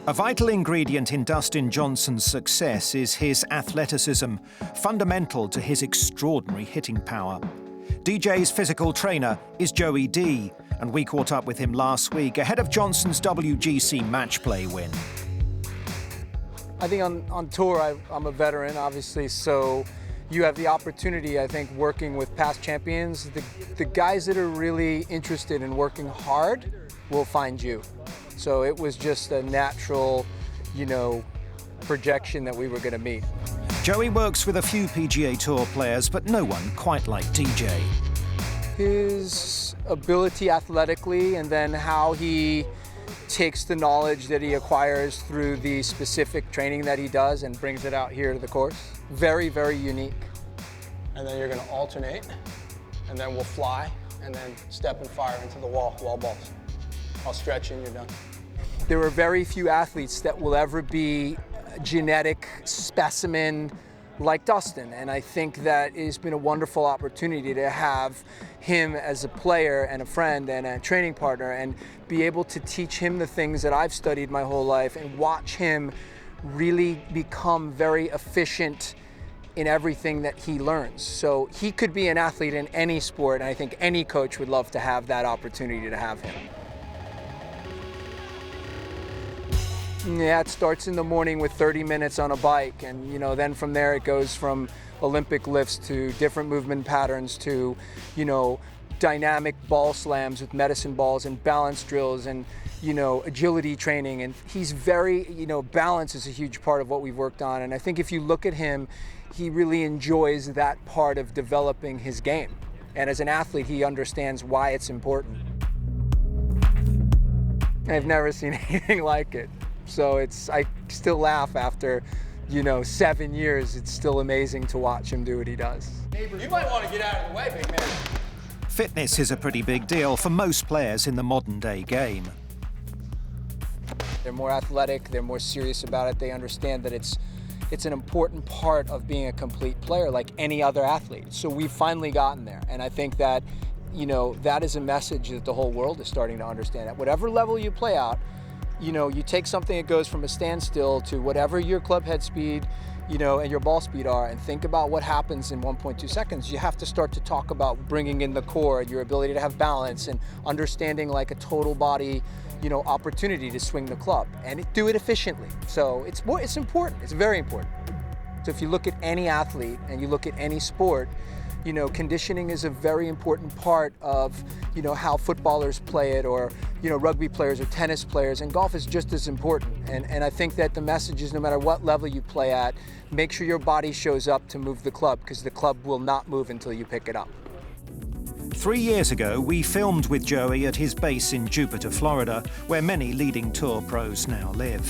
A vital ingredient in Dustin Johnson's success is his athleticism, fundamental to his extraordinary hitting power. DJ's physical trainer is Joey D, and we caught up with him last week ahead of Johnson's WGC match play win. I think on tour, I'm a veteran, obviously, so you have the opportunity, I think, working with past champions. The guys that are really interested in working hard will find you. So it was just a natural, projection that we were going to meet. Joey works with a few PGA Tour players, but no one quite like DJ. His ability athletically, and then how he takes the knowledge that he acquires through the specific training that he does and brings it out here to the course. Very, very unique. And then you're going to alternate, and then we'll fly, and then step and fire into the wall balls. I'll stretch and you're done. There are very few athletes that will ever be a genetic specimen like Dustin, and I think that it's been a wonderful opportunity to have him as a player and a friend and a training partner, and be able to teach him the things that I've studied my whole life and watch him really become very efficient in everything that he learns. So he could be an athlete in any sport, and I think any coach would love to have that opportunity to have him. Yeah, it starts in the morning with 30 minutes on a bike, and then from there it goes from Olympic lifts to different movement patterns to, dynamic ball slams with medicine balls and balance drills and, agility training. And he's very, balance is a huge part of what we've worked on. And I think if you look at him, he really enjoys that part of developing his game. And as an athlete, he understands why it's important. I've never seen anything like it. So I still laugh after, 7 years. It's still amazing to watch him do what he does. You might want to get out of the way, big man. Fitness is a pretty big deal for most players in the modern-day game. They're more athletic, they're more serious about it, they understand that it's an important part of being a complete player like any other athlete. So we've finally gotten there, and I think that, that is a message that the whole world is starting to understand. At whatever level you play out, you take something that goes from a standstill to whatever your club head speed, and your ball speed are, and think about what happens in 1.2 seconds. You have to start to talk about bringing in the core, your ability to have balance, and understanding like a total body, opportunity to swing the club and do it efficiently. So it's important. It's very important. So if you look at any athlete and you look at any sport, conditioning is a very important part of, how footballers play it, or, rugby players or tennis players, and golf is just as important. And I think that the message is no matter what level you play at, make sure your body shows up to move the club, because the club will not move until you pick it up. 3 years ago, we filmed with Joey at his base in Jupiter, Florida, where many leading tour pros now live.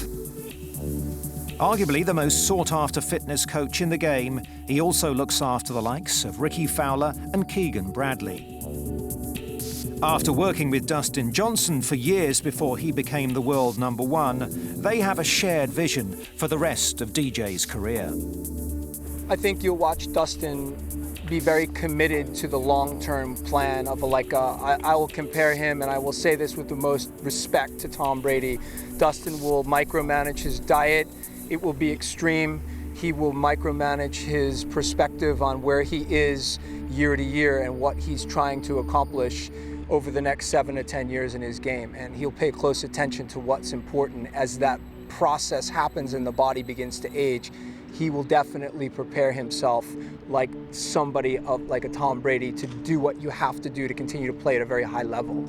Arguably the most sought-after fitness coach in the game, he also looks after the likes of Ricky Fowler and Keegan Bradley. After working with Dustin Johnson for years before he became the world #1, they have a shared vision for the rest of DJ's career. I think you'll watch Dustin be very committed to the long-term plan of I will compare him, and I will say this with the most respect, to Tom Brady. Dustin will micromanage his diet. It will be extreme. He will micromanage his perspective on where he is year to year and what he's trying to accomplish over the next 7 to 10 years in his game. And he'll pay close attention to what's important as that process happens and the body begins to age. He will definitely prepare himself like somebody like a Tom Brady to do what you have to do to continue to play at a very high level.